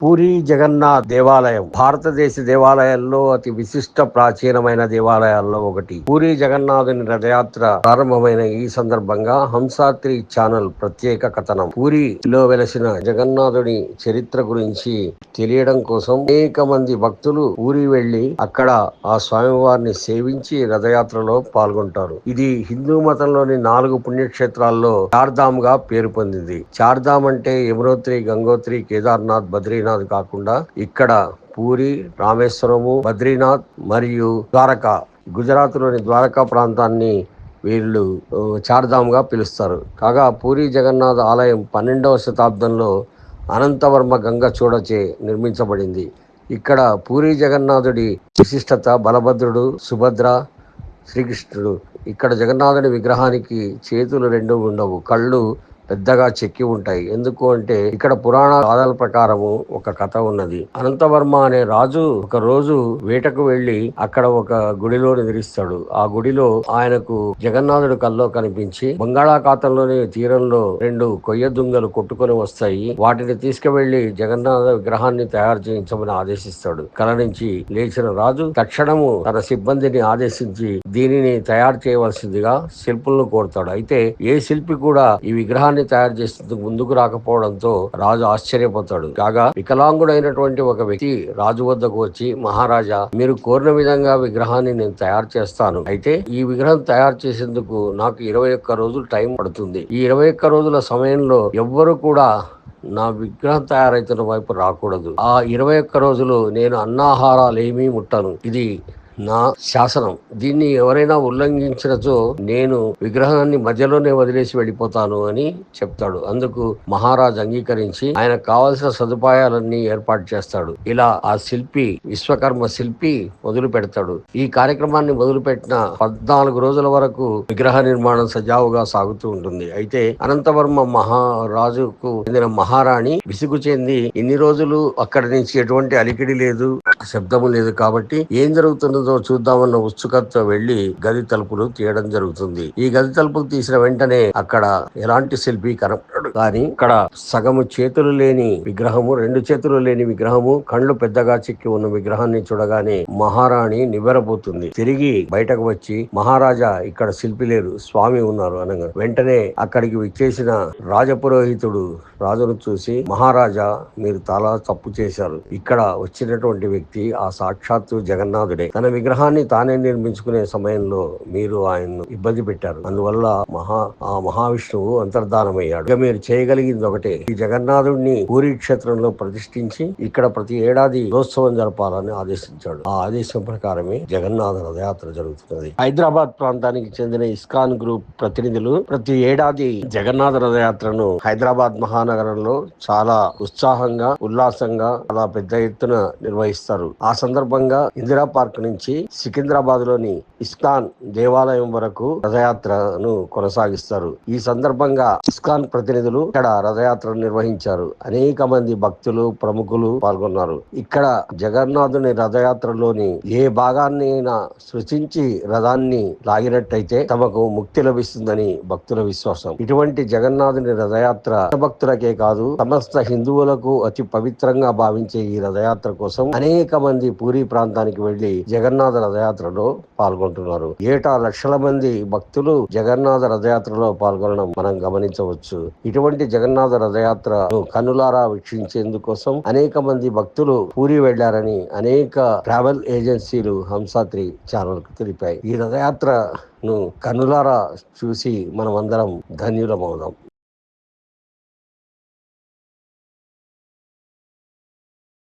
పూరి జగన్నాథ్ దేవాలయం భారతదేశ దేవాలయాల్లో అతి విశిష్ట ప్రాచీనమైన దేవాలయాల్లో ఒకటి. పూరి జగన్నాథుని రథయాత్ర ప్రారంభమైన ఈ సందర్భంగా హంసాత్రి ఛానల్ ప్రత్యేక కథనం. పూరిలో వెలసిన జగన్నాథుని చరిత్ర గురించి తెలియడం కోసం అనేక మంది భక్తులు పూరి వెళ్లి అక్కడ ఆ స్వామివారిని సేవించి రథయాత్రలో పాల్గొంటారు. ఇది హిందూ మతంలోని 4 పుణ్యక్షేత్రాల్లో చార్ధామ్ గా పేరు పొందింది. చార్ధామ్ అంటే యమునోత్రి, గంగోత్రి, కేదార్నాథ్, బద్రీనాథ్ కాకుండా ఇక్కడ పూరి, రామేశ్వరము, బద్రీనాథ్ మరియు ద్వారకా, గుజరాత్ లోని ద్వారకా ప్రాంతాన్ని వీళ్ళు చార్ధామ్ గా పిలుస్తారు. కాగా పూరి జగన్నాథ్ ఆలయం 12వ శతాబ్దంలో అనంతవర్మ గంగ చూడచే నిర్మించబడింది. ఇక్కడ పూరి జగన్నాథుడి విశిష్టత బలభద్రుడు, సుభద్ర, శ్రీకృష్ణుడు. ఇక్కడ జగన్నాథుడి విగ్రహానికి చేతులు 2 ఉండవు, కళ్ళు పెద్దగా చెక్కి ఉంటాయి. ఎందుకు అంటే ఇక్కడ పురాణ గాథల ప్రకారము ఒక కథ ఉన్నది. అనంతవర్మ అనే రాజు ఒక రోజు వేటకు వెళ్లి అక్కడ ఒక గుడిలో నిద్రిస్తాడు. ఆ గుడిలో ఆయనకు జగన్నాథుడు కల్లో కనిపించి బంగాళాఖాతంలోని తీరంలో 2 కొయ్య దుంగలు కొట్టుకొని వస్తాయి. వాటిని తీసుకువెళ్లి జగన్నాథ విగ్రహాన్ని తయారు చేయించమని ఆదేశిస్తాడు. కల నుంచి లేచిన రాజు తక్షణము తన సిబ్బందిని ఆదేశించి దీనిని తయారు చేయవలసిందిగా శిల్పులను కోరుతాడు. అయితే ఏ శిల్పి కూడా ఈ విగ్రహాన్ని తయారు చేసేందుకు ముందుకు రాకపోవడంతో రాజు ఆశ్చర్యపోతాడు. కాగా వికలాంగుడైనటువంటి ఒక వ్యక్తి రాజు వద్దకు వచ్చి, మహారాజా, మీరు కోరిన విధంగా విగ్రహాన్ని నేను తయారు చేస్తాను. అయితే ఈ విగ్రహం తయారు చేసేందుకు నాకు 21 రోజులు టైం పడుతుంది. ఈ 21 రోజుల సమయంలో ఎవ్వరు కూడా నా విగ్రహం తయారైతున్న వైపు రాకూడదు. ఆ 21 రోజులు నేను అన్నాహారాలు ఏమీ ముట్టను. ఇది నా శాసనం. దీన్ని ఎవరైనా ఉల్లంఘించినచో నేను విగ్రహాన్ని మధ్యలోనే వదిలేసి వెళ్ళిపోతాను అని చెప్తాడు. అందుకు మహారాజ్ అంగీకరించి ఆయనకు కావలసిన సదుపాయాలన్నీ ఏర్పాటు చేస్తాడు. ఇలా ఆ శిల్పి, విశ్వకర్మ శిల్పి మొదలు పెడతాడు. ఈ కార్యక్రమాన్ని మొదలుపెట్టిన 14 రోజుల వరకు విగ్రహ నిర్మాణం సజావుగా సాగుతూ ఉంటుంది. అయితే అనంతవర్మ మహారాజుకు చెందిన మహారాణి విసుగు చెంది, ఇన్ని రోజులు అక్కడి నుంచి ఎటువంటి అలికిడి లేదు, శబ్దము లేదు, కాబట్టి ఏం జరుగుతున్నదో చూద్దామన్న ఉత్సుకతతో వెళ్లి గది తలుపులు తీయడం జరుగుతుంది. ఈ గది తలుపులు తీసిన వెంటనే అక్కడ ఎలాంటి శిల్పి కనపడడు. కానీ ఇక్కడ సగము చేతులు లేని విగ్రహము, 2 చేతులు లేని విగ్రహము, కళ్ళు పెద్దగా చెక్కి ఉన్న విగ్రహాన్ని చూడగానే మహారాణి నివ్వెరపోతుంది. తిరిగి బయటకు వచ్చి, మహారాజా, ఇక్కడ శిల్పి లేరు, స్వామి ఉన్నారు అనగా వెంటనే అక్కడికి విచ్చేసిన రాజపురోహితుడు రాజును చూసి, మహారాజా, మీరు చాలా తప్పు చేశారు. ఇక్కడ వచ్చినటువంటి వ్యక్తి ఆ సాక్షాత్తు జగన్నాథుడే. తన విగ్రహాన్ని తానే నిర్మించుకునే సమయంలో మీరు ఆయన్ను ఇబ్బంది పెట్టారు. అందువల్ల ఆ మహావిష్ణువు అంతర్ధానమయ్యాడు. ఇక మీరు చేయగలిగింది ఒకటే, ఈ జగన్నాథుడిని పూరి క్షేత్రంలో ప్రతిష్ఠించి ఇక్కడ ప్రతి ఏడాది రథోత్సవం జరపాలని ఆదేశించాడు. ఆ ఆదేశం ప్రకారమే జగన్నాథ రథయాత్ర జరుగుతున్నది. హైదరాబాద్ ప్రాంతానికి చెందిన ఇస్కాన్ గ్రూప్ ప్రతినిధులు ప్రతి ఏడాది జగన్నాథ రథయాత్రను హైదరాబాద్ మహానగరంలో చాలా ఉత్సాహంగా, ఉల్లాసంగా, చాలా పెద్ద ఎత్తున నిర్వహిస్తారు. ఆ సందర్భంగా ఇందిరా పార్క్ నుంచి సికింద్రాబాద్ లోని ఇస్కాన్ దేవాలయం వరకు రథయాత్రను కొనసాగిస్తారు. ఈ సందర్భంగా ఇస్కాన్ ప్రతినిధులు ఇక్కడ రథయాత్రను నిర్వహించారు. అనేక మంది భక్తులు, ప్రముఖులు పాల్గొన్నారు. ఇక్కడ జగన్నాథుని రథయాత్రలోని ఏ భాగాన్ని అయినా సృష్టించి రథాన్ని లాగినట్టయితే తమకు ముక్తి లభిస్తుందని భక్తుల విశ్వాసం. ఇటువంటి జగన్నాథుని రథయాత్ర భక్తులకే కాదు, సమస్త హిందువులకు అతి పవిత్రంగా భావించే ఈ రథయాత్ర కోసం అనేక మంది పూరి ప్రాంతానికి వెళ్లి జగన్నాథ రథయాత్రలో పాల్గొంటున్నారు. ఏటా లక్షల మంది భక్తులు జగన్నాథ రథయాత్రలో పాల్గొనడం మనం గమనించవచ్చు. ఇటువంటి జగన్నాథ రథయాత్రను కనులారా వీక్షించేందుకోసం అనేక మంది భక్తులు పూరి వెళ్లారని అనేక ట్రావెల్ ఏజెన్సీలు హంసాత్రి ఛానల్ కు తెలిపాయి. ఈ రథయాత్రను కనులారా చూసి మనమందరం ధన్యులమవుదాం.